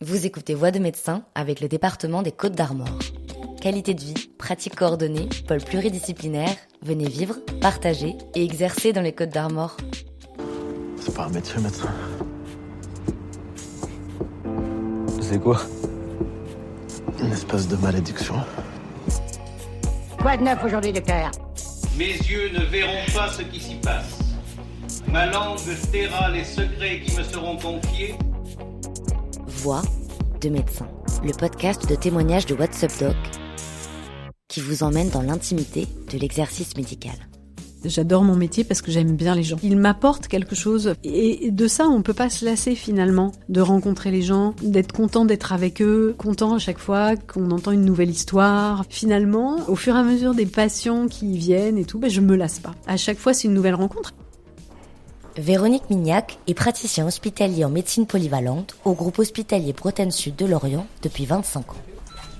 Vous écoutez Voix de médecin avec le département des Côtes-d'Armor. Qualité de vie, pratiques coordonnées, pôle pluridisciplinaire, venez vivre, partager et exercer dans les Côtes-d'Armor. C'est pas un métier, médecin. C'est quoi? Une espèce de malédiction. Quoi de neuf aujourd'hui, docteur? Mes yeux ne verront pas ce qui s'y passe. Ma langue taira les secrets qui me seront confiés. Voix de médecin, le podcast de témoignages de What's Up Doc qui vous emmène dans l'intimité de l'exercice médical. J'adore mon métier parce que j'aime bien les gens. Il m'apporte quelque chose et de ça on peut pas se lasser finalement, de rencontrer les gens, d'être content d'être avec eux, content à chaque fois qu'on entend une nouvelle histoire. Finalement, au fur et à mesure des patients qui viennent et tout, je me lasse pas. À chaque fois c'est une nouvelle rencontre. Véronique Mignac est praticien hospitalier en médecine polyvalente au groupe hospitalier Bretagne Sud de Lorient depuis 25 ans.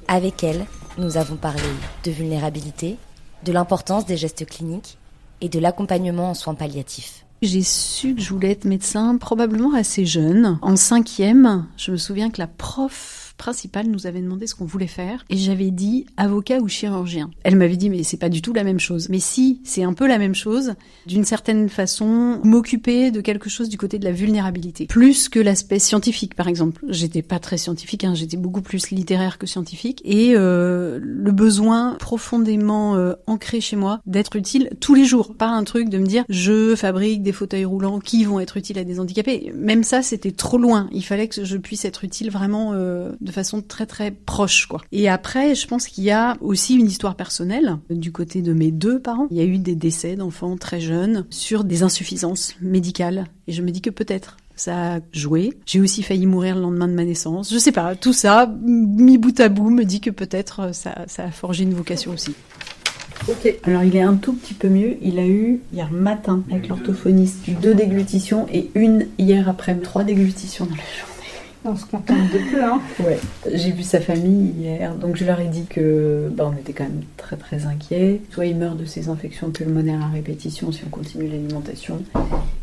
Avec elle, nous avons parlé de vulnérabilité, de l'importance des gestes cliniques et de l'accompagnement en soins palliatifs. J'ai su que je voulais être médecin probablement assez jeune. En 5e, je me souviens que la prof principale nous avait demandé ce qu'on voulait faire et j'avais dit avocat ou chirurgien. Elle m'avait dit mais c'est pas du tout la même chose. Mais si, c'est un peu la même chose. D'une certaine façon, m'occuper de quelque chose du côté de la vulnérabilité. Plus que l'aspect scientifique par exemple. J'étais pas très scientifique, j'étais beaucoup plus littéraire que scientifique. Et le besoin profondément ancré chez moi d'être utile tous les jours. Pas un truc de me dire je fabrique des fauteuils roulants qui vont être utiles à des handicapés. Même ça, c'était trop loin. Il fallait que je puisse être utile vraiment de façon très très proche, quoi. Et après, je pense qu'il y a aussi une histoire personnelle du côté de mes 2 parents. Il y a eu des décès d'enfants très jeunes sur des insuffisances médicales. Et je me dis que peut-être ça a joué. J'ai aussi failli mourir le lendemain de ma naissance. Je sais pas, tout ça, mis bout à bout, me dit que peut-être ça a forgé une vocation aussi. Ok, alors il est un tout petit peu mieux. Il a eu hier matin avec l'orthophoniste 2 déglutitions et une hier après 3 déglutitions dans la journée. On se contente de peu, hein. Ouais, j'ai vu sa famille hier, donc je leur ai dit que on était quand même très très inquiets. Soit il meurt de ses infections pulmonaires à répétition si on continue l'alimentation,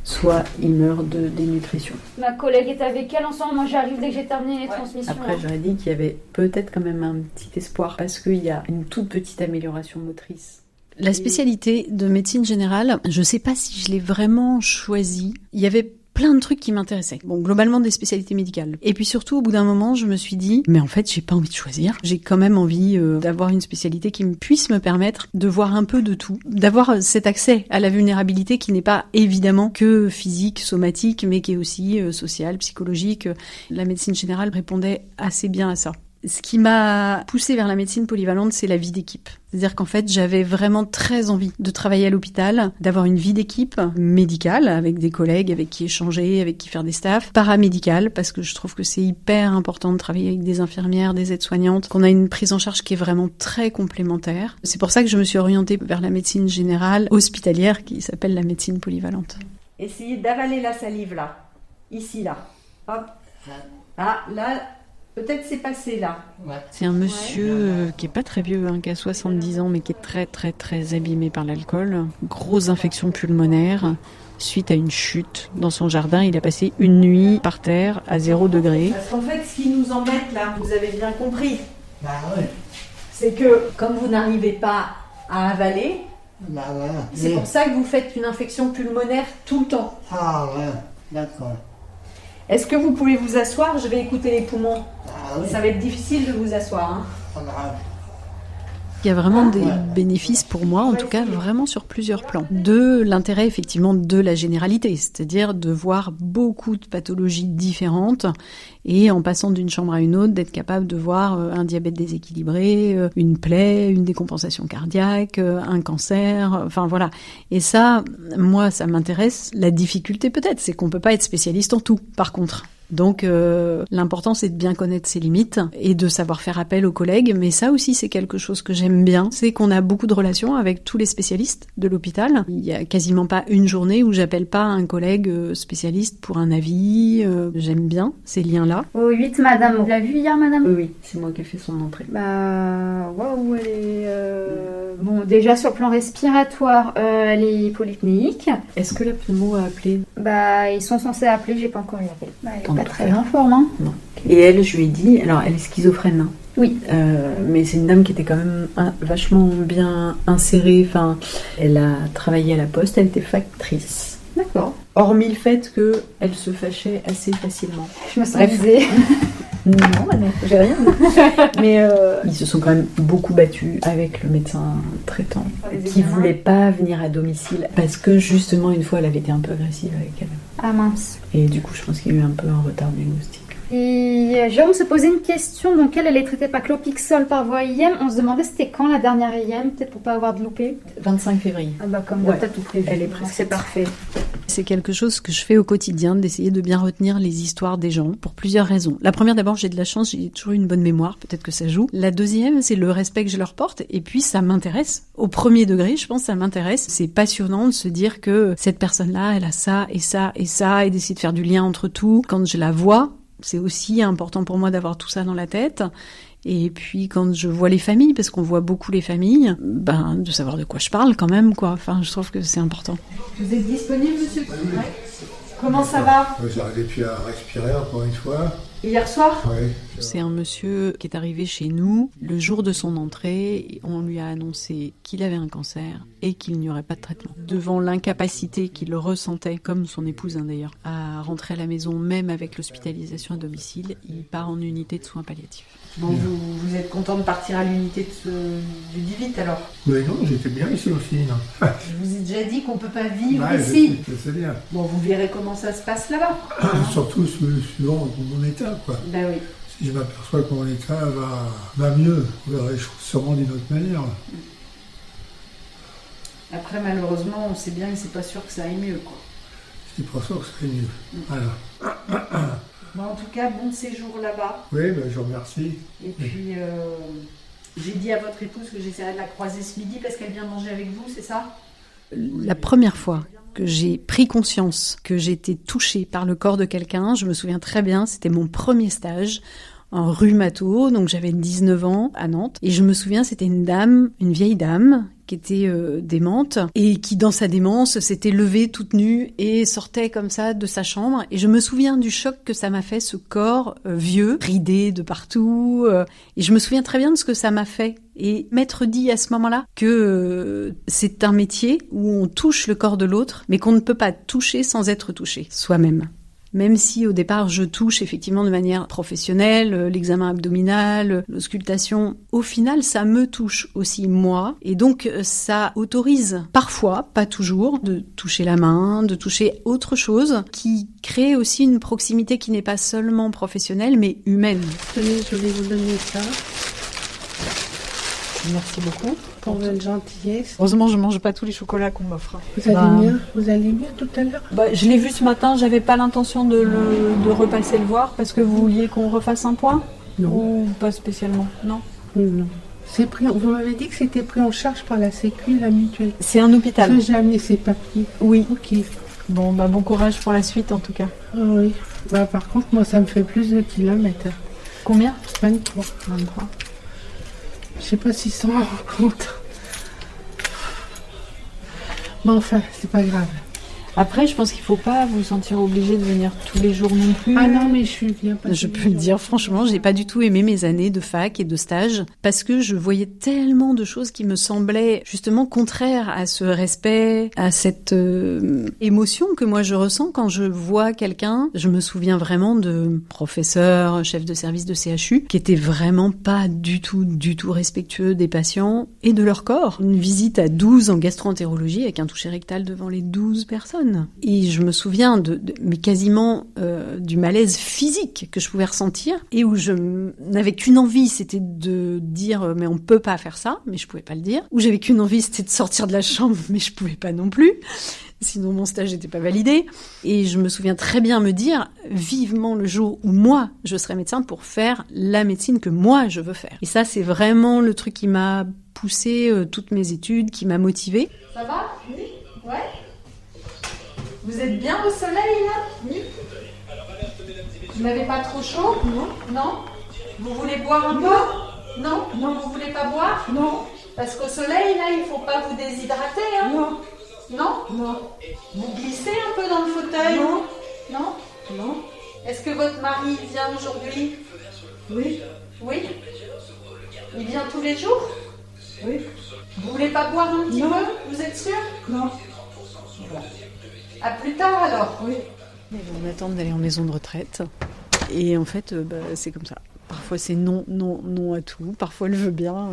soit il meurt de dénutrition. Ma collègue est avec elle en ce moment, moi j'arrive dès que j'ai terminé les transmissions. Après j'aurais dit qu'il y avait peut-être quand même un petit espoir parce qu'il y a une toute petite amélioration motrice. La spécialité de médecine générale, je sais pas si je l'ai vraiment choisie. Il y avait plein de trucs qui m'intéressaient. Bon, globalement des spécialités médicales. Et puis surtout, au bout d'un moment, je me suis dit, mais en fait, j'ai pas envie de choisir. J'ai quand même envie d'avoir une spécialité qui puisse me permettre de voir un peu de tout, d'avoir cet accès à la vulnérabilité qui n'est pas évidemment que physique, somatique, mais qui est aussi sociale, psychologique. La médecine générale répondait assez bien à ça. Ce qui m'a poussée vers la médecine polyvalente, c'est la vie d'équipe. C'est-à-dire qu'en fait, j'avais vraiment très envie de travailler à l'hôpital, d'avoir une vie d'équipe médicale, avec des collègues avec qui échanger, avec qui faire des staffs, paramédicale, parce que je trouve que c'est hyper important de travailler avec des infirmières, des aides-soignantes, qu'on a une prise en charge qui est vraiment très complémentaire. C'est pour ça que je me suis orientée vers la médecine générale hospitalière, qui s'appelle la médecine polyvalente. Essayez d'avaler la salive là, ici là. Hop. Ah là. Peut-être c'est passé là. Ouais. C'est un monsieur qui est pas très vieux, qui a 70 ans, mais qui est très très très abîmé par l'alcool. Grosse infection pulmonaire. Suite à une chute dans son jardin, il a passé une nuit par terre à 0 degré. Parce qu'en fait, ce qui nous embête là, vous avez bien compris, ouais. C'est que comme vous n'arrivez pas à avaler, c'est pour ça que vous faites une infection pulmonaire tout le temps. Ah ouais, d'accord. Est-ce que vous pouvez vous asseoir? Je vais écouter les poumons. Oui. Ça va être difficile de vous asseoir. Hein. Il y a vraiment des bénéfices pour moi, en tout cas vraiment sur plusieurs plans. De l'intérêt effectivement de la généralité, c'est-à-dire de voir beaucoup de pathologies différentes et en passant d'une chambre à une autre, d'être capable de voir un diabète déséquilibré, une plaie, une décompensation cardiaque, un cancer, enfin voilà. Et ça, moi, ça m'intéresse. La difficulté peut-être, c'est qu'on peut pas être spécialiste en tout, par contre. Donc l'important c'est de bien connaître ses limites et de savoir faire appel aux collègues, mais ça aussi c'est quelque chose que j'aime bien, c'est qu'on a beaucoup de relations avec tous les spécialistes de l'hôpital. Il y a quasiment pas une journée où j'appelle pas un collègue spécialiste pour un avis, j'aime bien ces liens-là. Au 8 madame, vous l'avez vu hier madame? Oui, c'est moi qui ai fait son entrée. Waouh, elle est... Bon, déjà sur le plan respiratoire, elle est polypnéique. Est-ce que la pneumo a appelé? Ils sont censés appeler, j'ai pas encore eu l'appel. Elle est pas très en forme, hein. Non. Ok. Et elle, je lui ai dit, alors elle est schizophrène, hein. Oui. Mais c'est une dame qui était quand même vachement bien insérée. Enfin, elle a travaillé à la poste, elle était factrice. D'accord. Hormis le fait qu'elle se fâchait assez facilement. Je me sens visée. Non, j'ai rien. Mais ils se sont quand même beaucoup battus avec le médecin traitant qui voulait pas venir à domicile parce que justement une fois elle avait été un peu agressive avec elle. Ah mince. Et du coup je pense qu'il y a eu un peu un retard diagnostic. Et Jérôme se posait une question, donc elle est traitée par Clopixol par voie IM. On se demandait c'était quand la dernière IM, peut-être pour pas avoir de loupé. 25 février. Ah bah comme Ouais. t'as tout prévu. Elle est presque. C'est parfait. C'est quelque chose que je fais au quotidien, d'essayer de bien retenir les histoires des gens, pour plusieurs raisons. La première, d'abord, j'ai de la chance, j'ai toujours une bonne mémoire, peut-être que ça joue. La deuxième, c'est le respect que je leur porte, et puis ça m'intéresse. Au premier degré, je pense, ça m'intéresse. C'est passionnant de se dire que cette personne-là, elle a ça, et ça, et ça, et d'essayer de faire du lien entre tout. Quand je la vois, c'est aussi important pour moi d'avoir tout ça dans la tête. Et puis quand je vois les familles, parce qu'on voit beaucoup les familles, de savoir de quoi je parle quand même, quoi. Enfin, je trouve que c'est important. Vous êtes disponible, monsieur ? Oui. Comment ça va ? J'arrivais plus à respirer encore une fois. Hier soir ? Oui. C'est un monsieur qui est arrivé chez nous le jour de son entrée. On lui a annoncé qu'il avait un cancer et qu'il n'y aurait pas de traitement. Devant l'incapacité qu'il ressentait, comme son épouse d'ailleurs, à rentrer à la maison, même avec l'hospitalisation à domicile, il part en unité de soins palliatifs. Bon, vous êtes content de partir à l'unité du Divite alors ? Mais non, j'étais bien ici aussi, non. Je vous ai déjà dit qu'on peut pas vivre Ouais, ici. je sais bien. Bon, vous verrez comment ça se passe là-bas. Surtout suivant mon état, quoi. Ben oui. Si je m'aperçois que mon état va mieux, vous verrez les choses sûrement d'une autre manière. Après, malheureusement, on sait bien que c'est pas sûr que ça aille mieux, quoi. C'est pour ça que ça serait mieux. Voilà. Bon, en tout cas, bon séjour là-bas. Oui, ben, je vous remercie. Et puis, j'ai dit à votre épouse que j'essaierais de la croiser ce midi parce qu'elle vient manger avec vous, c'est ça ? La première fois que j'ai pris conscience que j'étais touchée par le corps de quelqu'un, je me souviens très bien, c'était mon premier stage en rhumato, donc j'avais 19 ans à Nantes, et je me souviens, c'était une vieille dame, qui était démente, et qui dans sa démence s'était levée toute nue et sortait comme ça de sa chambre, et je me souviens du choc que ça m'a fait, ce corps vieux, ridé de partout, et je me souviens très bien de ce que ça m'a fait. Et m'être dit à ce moment-là que c'est un métier où on touche le corps de l'autre, mais qu'on ne peut pas toucher sans être touché soi-même. Même si au départ je touche effectivement de manière professionnelle, l'examen abdominal, l'auscultation, au final ça me touche aussi moi. Et donc ça autorise parfois, pas toujours, de toucher la main, de toucher autre chose, qui crée aussi une proximité qui n'est pas seulement professionnelle mais humaine. Tenez, je vais vous donner ça. Merci beaucoup. Pour votre gentillesse. Heureusement, je mange pas tous les chocolats qu'on m'offre. Vous allez bien ? Vous allez bien tout à l'heure ? Je l'ai vu ce matin, j'avais pas l'intention de repasser le voir parce que vous vouliez qu'on refasse un point ? Non. Ou pas spécialement ? Non. Non. C'est pris, vous m'avez dit que c'était pris en charge par la Sécu, la mutuelle. C'est un hôpital. J'ai amené ces papiers. Oui. Ok. Bon, bon courage pour la suite en tout cas. Ah oui. Par contre, moi, ça me fait plus de kilomètres. Combien ? 23. 23. Je sais pas s'ils s'en rendent compte. Mais enfin, c'est pas grave. Après, je pense qu'il faut pas vous sentir obligé de venir tous les jours non plus. Ah non, mais je suis bien pas. Je peux le dire franchement, j'ai pas du tout aimé mes années de fac et de stage parce que je voyais tellement de choses qui me semblaient justement contraires à ce respect, à cette émotion que moi je ressens quand je vois quelqu'un. Je me souviens vraiment de professeurs, chefs de service de CHU qui étaient vraiment pas du tout respectueux des patients et de leur corps. Une visite à 12 en gastro-entérologie avec un toucher rectal devant les 12 personnes. Et je me souviens mais quasiment du malaise physique que je pouvais ressentir et où je n'avais qu'une envie, c'était de dire mais on peut pas faire ça, mais je pouvais pas le dire. Où j'avais qu'une envie, c'était de sortir de la chambre, mais je pouvais pas non plus. Sinon mon stage n'était pas validé. Et je me souviens très bien me dire vivement le jour où moi je serai médecin pour faire la médecine que moi je veux faire. Et ça c'est vraiment le truc qui m'a poussé toutes mes études, qui m'a motivée. Ça va ? Oui ? Ouais ? Vous êtes bien au soleil là ? Oui. Vous n'avez pas trop chaud ? Non. Non ? Vous voulez boire un peu ? Non. Non, vous voulez pas boire ? Non. Parce qu'au soleil là, il faut pas vous déshydrater, hein ? Non. Non ? Non. Vous glissez un peu dans le fauteuil ? Non. Non ? Non. Est-ce que votre mari vient aujourd'hui? Oui. Oui. Il vient tous les jours? Oui. Vous voulez pas boire un petit peu? Vous êtes sûr? Non. À plus tard alors? Oui. On attend d'aller en maison de retraite. Et en fait, c'est comme ça. Parfois c'est non, non, non à tout. Parfois elle veut bien.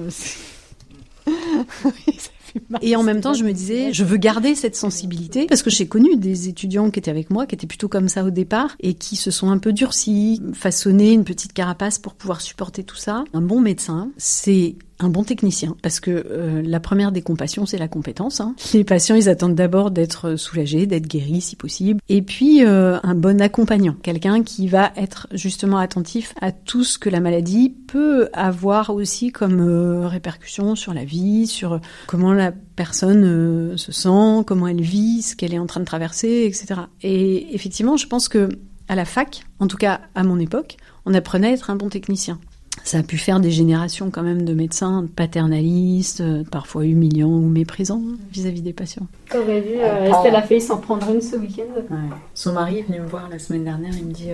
Et en même temps, je me disais, je veux garder cette sensibilité parce que j'ai connu des étudiants qui étaient avec moi, qui étaient plutôt comme ça au départ et qui se sont un peu durcis, façonné une petite carapace pour pouvoir supporter tout ça. Un bon médecin, c'est un bon technicien, parce que la première des compassions, c'est la compétence. Les patients, ils attendent d'abord d'être soulagés, d'être guéris si possible. Et puis, un bon accompagnant, quelqu'un qui va être justement attentif à tout ce que la maladie peut avoir aussi comme répercussion sur la vie, sur comment la personne se sent, comment elle vit, ce qu'elle est en train de traverser, etc. Et effectivement, je pense que à la fac, en tout cas à mon époque, on apprenait à être un bon technicien. Ça a pu faire des générations quand même de médecins paternalistes, parfois humiliants ou méprisants vis-à-vis des patients. T'aurais vu Estelle a failli s'en prendre une ce week-end. Ouais. Son mari est venu me voir la semaine dernière, il me dit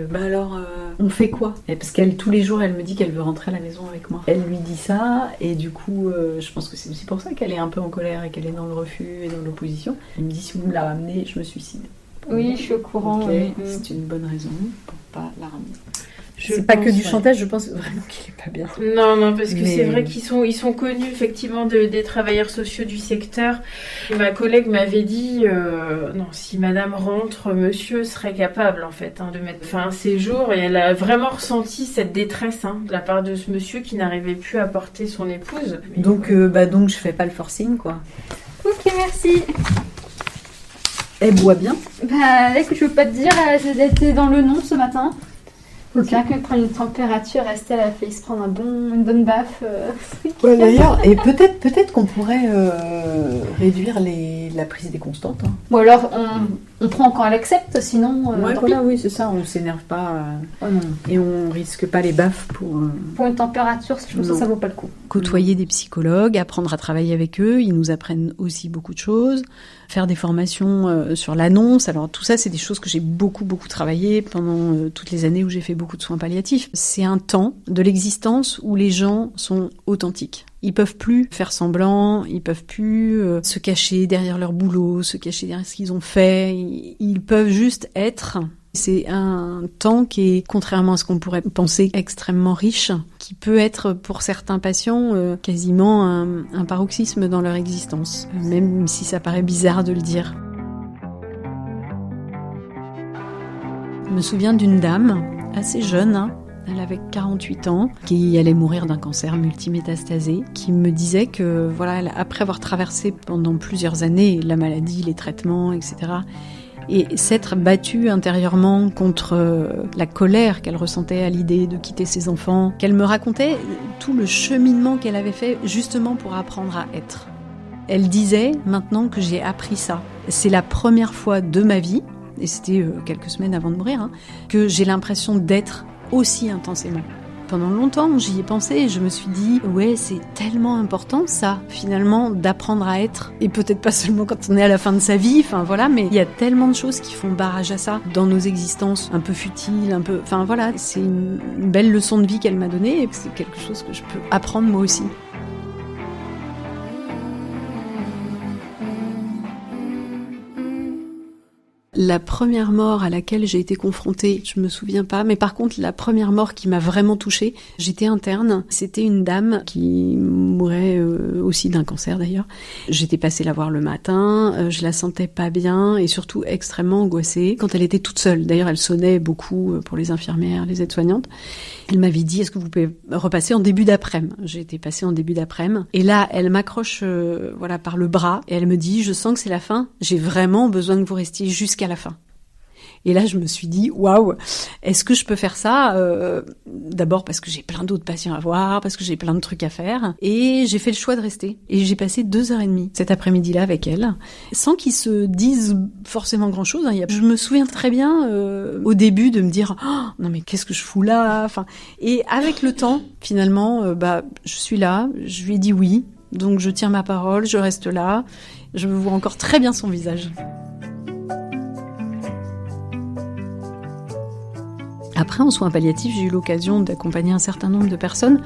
on fait quoi? Et parce qu'elle, tous les jours, elle me dit qu'elle veut rentrer à la maison avec moi. Elle lui dit ça, et du coup, je pense que c'est aussi pour ça qu'elle est un peu en colère et qu'elle est dans le refus et dans l'opposition. Elle me dit, si vous me la ramenez, je me suicide. Oui, je suis au courant. Okay, c'est une bonne raison pour pas la ramener. C'est pas que du chantage, je pense vraiment qu'il est pas bien. Non, parce que c'est vrai qu'ils sont connus effectivement des travailleurs sociaux du secteur. Et ma collègue m'avait dit, non, si madame rentre, monsieur serait capable en fait de mettre fin à un séjour. Et elle a vraiment ressenti cette détresse de la part de ce monsieur qui n'arrivait plus à porter son épouse. Donc je fais pas le forcing, quoi. Ok, merci. Elle boit bien? Écoute, je veux pas te dire, elle était dans le nom ce matin. Faut bien qu'elle prenne une température. Estelle a failli se prendre une bonne baffe. Ouais, d'ailleurs, et peut-être qu'on pourrait réduire la prise des constantes. Ou alors on prend quand elle accepte, sinon. Oui, c'est ça. On s'énerve pas et on risque pas les baffes pour une température. Je pense que ça vaut pas le coup. Côtoyer des psychologues, apprendre à travailler avec eux, ils nous apprennent aussi beaucoup de choses. Faire des formations sur l'annonce. Alors tout ça, c'est des choses que j'ai beaucoup travaillé pendant toutes les années où j'ai fait beaucoup de soins palliatifs. C'est un temps de l'existence où les gens sont authentiques. Ils peuvent plus faire semblant, ils peuvent plus se cacher derrière leur boulot, se cacher derrière ce qu'ils ont fait. Ils peuvent juste être. C'est un temps qui est, contrairement à ce qu'on pourrait penser, extrêmement riche, qui peut être pour certains patients quasiment un paroxysme dans leur existence, même si ça paraît bizarre de le dire. Je me souviens d'une dame assez jeune, elle avait 48 ans, qui allait mourir d'un cancer multimétastasé, qui me disait que, après avoir traversé pendant plusieurs années la maladie, les traitements, etc., et s'être battue intérieurement contre la colère qu'elle ressentait à l'idée de quitter ses enfants, qu'elle me racontait tout le cheminement qu'elle avait fait justement pour apprendre à être. Elle disait, maintenant que j'ai appris ça, c'est la première fois de ma vie, et c'était quelques semaines avant de mourir, que j'ai l'impression d'être aussi intensément. Pendant longtemps, j'y ai pensé et je me suis dit, ouais, c'est tellement important ça, finalement, d'apprendre à être. Et peut-être pas seulement quand on est à la fin de sa vie, mais il y a tellement de choses qui font barrage à ça dans nos existences un peu futiles, c'est une belle leçon de vie qu'elle m'a donnée et c'est quelque chose que je peux apprendre moi aussi. La première mort à laquelle j'ai été confrontée, je me souviens pas, mais par contre la première mort qui m'a vraiment touchée, j'étais interne, c'était une dame qui mourait aussi d'un cancer d'ailleurs. J'étais passée la voir le matin, je la sentais pas bien et surtout extrêmement angoissée quand elle était toute seule. D'ailleurs elle sonnait beaucoup pour les infirmières, les aides-soignantes. Elle m'avait dit, est-ce que vous pouvez repasser en début d'après-midi? J'ai été passée en début d'après-midi. Et là, elle m'accroche par le bras et elle me dit, je sens que c'est la fin, j'ai vraiment besoin que vous restiez jusqu'à la fin. Et là, je me suis dit, waouh, est-ce que je peux faire ça? D'abord parce que j'ai plein d'autres patients à voir, parce que j'ai plein de trucs à faire. Et j'ai fait le choix de rester. Et j'ai passé 2h30 cet après-midi-là avec elle, sans qu'ils se disent forcément grand-chose. Je me souviens très bien au début de me dire, oh, non mais qu'est-ce que je fous là? Et avec le temps, finalement, je suis là, je lui ai dit oui. Donc je tiens ma parole, je reste là. Je vois encore très bien son visage. Après, en soins palliatifs, j'ai eu l'occasion d'accompagner un certain nombre de personnes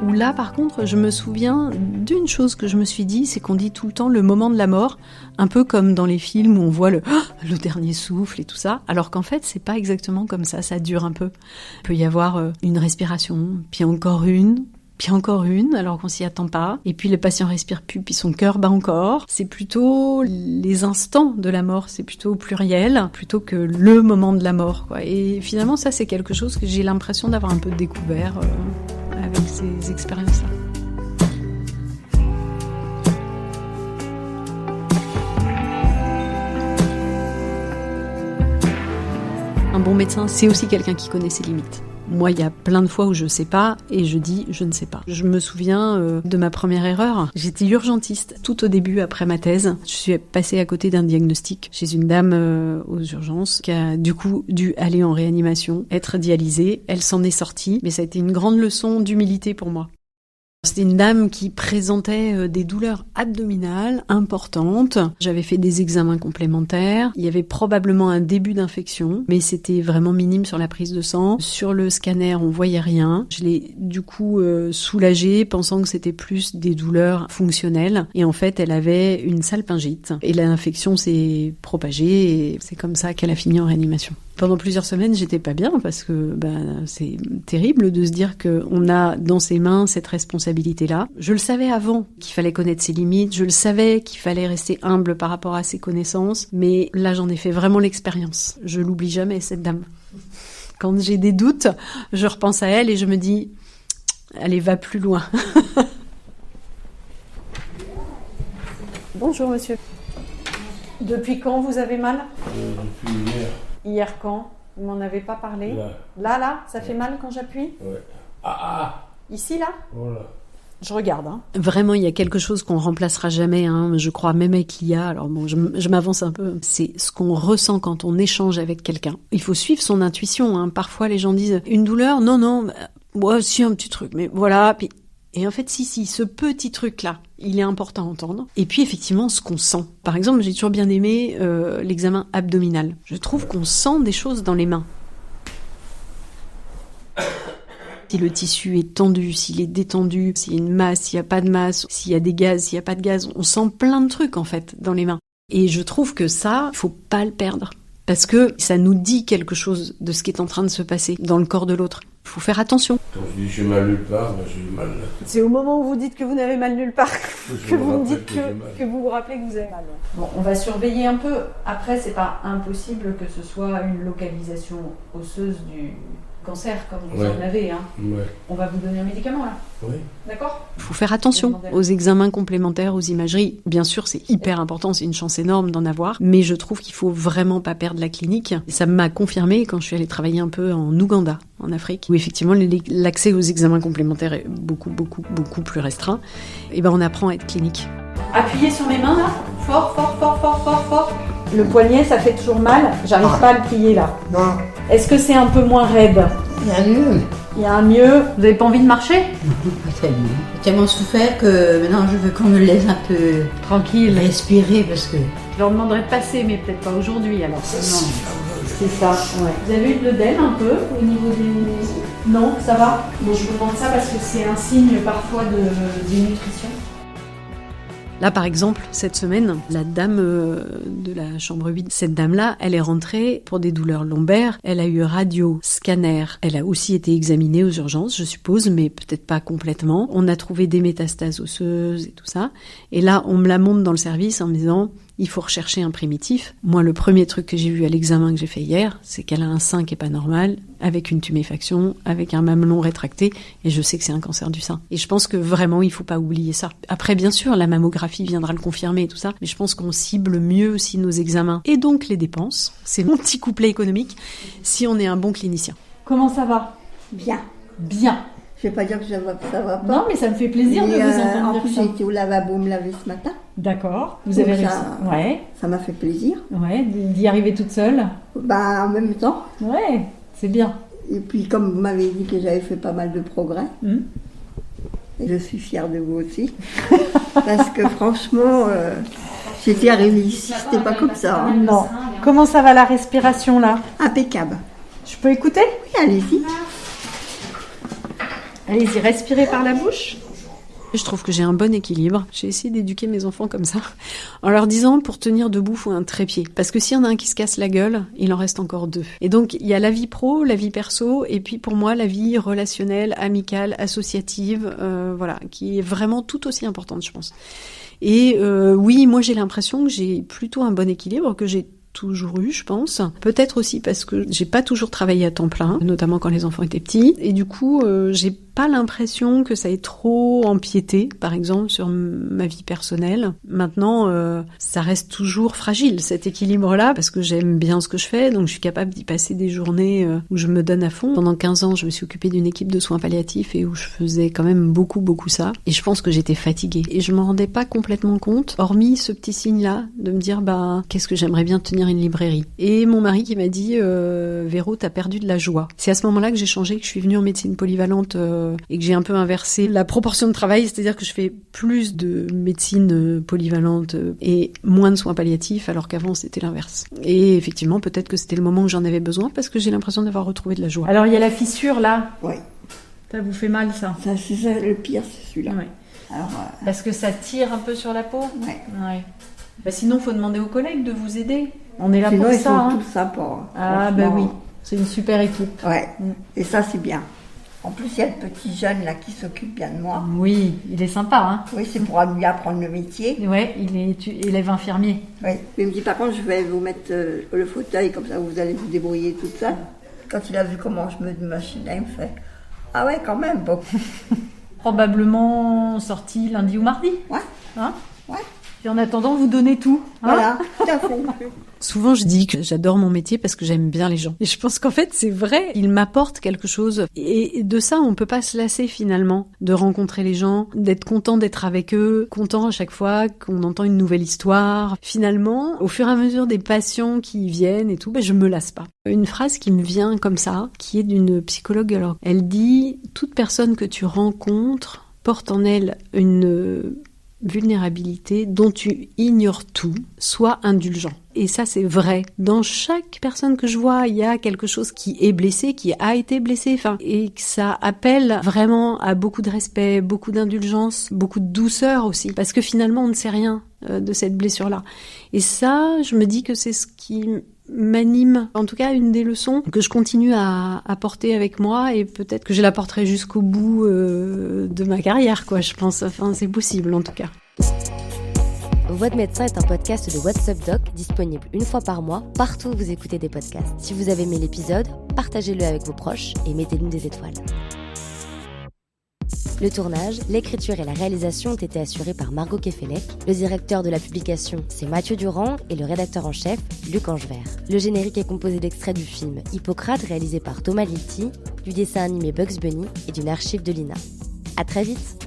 où là, par contre, je me souviens d'une chose que je me suis dit, c'est qu'on dit tout le temps le moment de la mort, un peu comme dans les films où on voit le dernier souffle et tout ça, alors qu'en fait, c'est pas exactement comme ça dure un peu. Il peut y avoir une respiration, puis encore une, alors qu'on s'y attend pas. Et puis le patient respire plus, puis son cœur bat encore. C'est plutôt les instants de la mort, c'est plutôt au pluriel, plutôt que le moment de la mort, quoi. Et finalement, ça, c'est quelque chose que j'ai l'impression d'avoir un peu découvert avec ces expériences-là. Un bon médecin, c'est aussi quelqu'un qui connaît ses limites. Moi, il y a plein de fois où je sais pas et je dis je ne sais pas. Je me souviens de ma première erreur. J'étais urgentiste tout au début après ma thèse. Je suis passée à côté d'un diagnostic chez une dame aux urgences qui a du coup dû aller en réanimation, être dialysée. Elle s'en est sortie, mais ça a été une grande leçon d'humilité pour moi. C'était une dame qui présentait des douleurs abdominales importantes. J'avais fait des examens complémentaires. Il y avait probablement un début d'infection, mais c'était vraiment minime sur la prise de sang. Sur le scanner, on voyait rien. Je l'ai du coup soulagée, pensant que c'était plus des douleurs fonctionnelles. Et en fait, elle avait une salpingite. Et l'infection s'est propagée et c'est comme ça qu'elle a fini en réanimation. Pendant plusieurs semaines, j'étais pas bien parce que c'est terrible de se dire qu'on a dans ses mains cette responsabilité-là. Je le savais avant qu'il fallait connaître ses limites, je le savais qu'il fallait rester humble par rapport à ses connaissances, mais là j'en ai fait vraiment l'expérience. Je l'oublie jamais, cette dame. Quand j'ai des doutes, je repense à elle et je me dis, allez, va plus loin. Bonjour monsieur. Depuis quand vous avez mal ? Depuis hier. Hier quand ? Vous m'en avez pas parlé ? Là, ça fait mal quand j'appuie ? Ouais. Ici, là ? Voilà. Je regarde. Vraiment, il y a quelque chose qu'on remplacera jamais, je crois, même avec l'IA. Alors bon, je m'avance un peu. C'est ce qu'on ressent quand on échange avec quelqu'un. Il faut suivre son intuition. Parfois, les gens disent une douleur. Non, si un petit truc, mais voilà. Puis et en fait, si, ce petit truc-là, il est important à entendre. Et puis, effectivement, ce qu'on sent. Par exemple, j'ai toujours bien aimé l'examen abdominal. Je trouve qu'on sent des choses dans les mains. Si le tissu est tendu, s'il est détendu, s'il y a une masse, s'il n'y a pas de masse, s'il y a des gaz, s'il n'y a pas de gaz, on sent plein de trucs, en fait, dans les mains. Et je trouve que ça, il faut pas le perdre. Parce que ça nous dit quelque chose de ce qui est en train de se passer dans le corps de l'autre. Il faut faire attention. Quand je dis j'ai mal nulle part, j'ai mal là. C'est au moment où vous dites que vous n'avez mal nulle part que vous me dites que vous vous rappelez que vous avez mal. Bon, on va surveiller un peu. Après, c'est pas impossible que ce soit une localisation osseuse du cancer, comme vous en avez. Ouais. On va vous donner un médicament, là. Oui. D'accord ? Il faut faire attention aux examens complémentaires, aux imageries. Bien sûr, c'est hyper important, c'est une chance énorme d'en avoir, mais je trouve qu'il faut vraiment pas perdre la clinique. Et ça m'a confirmé quand je suis allée travailler un peu en Ouganda, en Afrique, où effectivement l'accès aux examens complémentaires est beaucoup plus restreint. Et on apprend à être clinique. Appuyez sur mes mains, là. Fort. Le poignet, ça fait toujours mal. J'arrive pas à le plier, là. Non. Est-ce que c'est un peu moins raide ? Il y a mieux. Il y a un mieux. Vous avez pas envie de marcher ? Pas tellement. J'ai tellement souffert que maintenant je veux qu'on me laisse un peu tranquille, respirer parce que. Je leur demanderais de passer, mais peut-être pas aujourd'hui alors. Non. C'est ça, ouais. Vous avez eu de l'œdème un peu au niveau des. Non, ça va ? Bon, je vous demande ça parce que c'est un signe parfois de dénutrition. Là, par exemple, cette semaine, la dame de la chambre 8, cette dame-là, elle est rentrée pour des douleurs lombaires. Elle a eu radio, scanner. Elle a aussi été examinée aux urgences, je suppose, mais peut-être pas complètement. On a trouvé des métastases osseuses et tout ça. Et là, on me la montre dans le service en me disant... Il faut rechercher un primitif. Moi, le premier truc que j'ai vu à l'examen que j'ai fait hier, c'est qu'elle a un sein qui est pas normal, avec une tuméfaction, avec un mamelon rétracté, et je sais que c'est un cancer du sein. Et je pense que vraiment, il faut pas oublier ça. Après, bien sûr, la mammographie viendra le confirmer et tout ça, mais je pense qu'on cible mieux aussi nos examens. Et donc, les dépenses. C'est mon petit couplet économique, si on est un bon clinicien. Comment ça va ? Bien. Bien. Je vais pas dire que ça va pas. Non, mais ça me fait plaisir de vous entendre en dire plus, ça. j'ai été au lavabo me laver ce matin. D'accord. Vous avez réussi. Ouais. Ça m'a fait plaisir. Ouais, d'y arriver toute seule. En même temps. Ouais, c'est bien. Et puis, comme vous m'avez dit que j'avais fait pas mal de progrès, et je suis fière de vous aussi. Parce que franchement, j'étais arrivée ici, c'était pas comme ça. Non. Comment ça va la respiration là ? Impeccable. Je peux écouter? Oui, allez-y. Allez-y, respirez par la bouche. Je trouve que j'ai un bon équilibre. J'ai essayé d'éduquer mes enfants comme ça, en leur disant pour tenir debout, faut un trépied. Parce que s'il y en a un qui se casse la gueule, il en reste encore 2. Et donc il y a la vie pro, la vie perso, et puis pour moi la vie relationnelle, amicale, associative, voilà, qui est vraiment tout aussi importante, je pense. Et oui, moi j'ai l'impression que j'ai plutôt un bon équilibre, que j'ai toujours eu, je pense. Peut-être aussi parce que j'ai pas toujours travaillé à temps plein, notamment quand les enfants étaient petits. Et du coup, j'ai pas l'impression que ça ait trop empiété, par exemple, sur ma vie personnelle. Maintenant, ça reste toujours fragile, cet équilibre-là, parce que j'aime bien ce que je fais, donc je suis capable d'y passer des journées où je me donne à fond. Pendant 15 ans, je me suis occupée d'une équipe de soins palliatifs et où je faisais quand même beaucoup ça. Et je pense que j'étais fatiguée. Et je m'en rendais pas complètement compte, hormis ce petit signe-là, de me dire, qu'est-ce que j'aimerais bien tenir une librairie. Et mon mari qui m'a dit, Véro, t'as perdu de la joie. C'est à ce moment-là que j'ai changé, que je suis venue en médecine polyvalente et que j'ai un peu inversé la proportion de travail, c'est-à-dire que je fais plus de médecine polyvalente et moins de soins palliatifs, alors qu'avant c'était l'inverse. Et effectivement, peut-être que c'était le moment où j'en avais besoin, parce que j'ai l'impression d'avoir retrouvé de la joie. Alors il y a la fissure là. Oui. Ça vous fait mal ça? Ça c'est ça, le pire, c'est celui-là. Oui. Alors, parce que ça tire un peu sur la peau? Oui. Ouais. Sinon, il faut demander aux collègues de vous aider. On est là sinon, pour ils ça. sont tous sympas. Ah oui, c'est une super équipe. Ouais. Et ça c'est bien. En plus, il y a le petit jeune là qui s'occupe bien de moi. Oui, il est sympa, hein. Oui, c'est pour lui apprendre le métier. Ouais, il est élève infirmier. Oui. Il me dit par contre, je vais vous mettre le fauteuil comme ça, vous allez vous débrouiller toute seule. Quand il a vu comment je me machinais, il me fait ah ouais, quand même. Bon. Probablement sorti lundi ou mardi. Ouais. Hein? Ouais. Et en attendant, vous donnez tout. Hein? Voilà, tout à fait. Souvent, je dis que j'adore mon métier parce que j'aime bien les gens. Et je pense qu'en fait, c'est vrai. Ils m'apportent quelque chose. Et de ça, on peut pas se lasser finalement. De rencontrer les gens, d'être content d'être avec eux, content à chaque fois qu'on entend une nouvelle histoire. Finalement, au fur et à mesure des patients qui viennent et tout, je me lasse pas. Une phrase qui me vient comme ça, qui est d'une psychologue. Alors, elle dit « Toute personne que tu rencontres porte en elle une vulnérabilité dont tu ignores tout, sois indulgent. » Et ça, c'est vrai. Dans chaque personne que je vois, il y a quelque chose qui est blessé, qui a été blessé, et que ça appelle vraiment à beaucoup de respect, beaucoup d'indulgence, beaucoup de douceur aussi, parce que finalement, on ne sait rien de cette blessure-là. Et ça, je me dis que c'est ce qui m'anime, en tout cas une des leçons que je continue à porter avec moi, et peut-être que je la porterai jusqu'au bout de ma carrière, quoi, je pense. Enfin, c'est possible en tout cas. Voix de médecin est un podcast de What's Up Doc, disponible une fois par mois, partout où vous écoutez des podcasts. Si vous avez aimé l'épisode, partagez-le avec vos proches et mettez-nous des étoiles. Le tournage, l'écriture et la réalisation ont été assurés par Margot Kefelec. Le directeur de la publication, c'est Mathieu Durand, et le rédacteur en chef, Luc Angevert. Le générique est composé d'extraits du film Hippocrate, réalisé par Thomas Lilti, du dessin animé Bugs Bunny et d'une archive de l'INA. À très vite!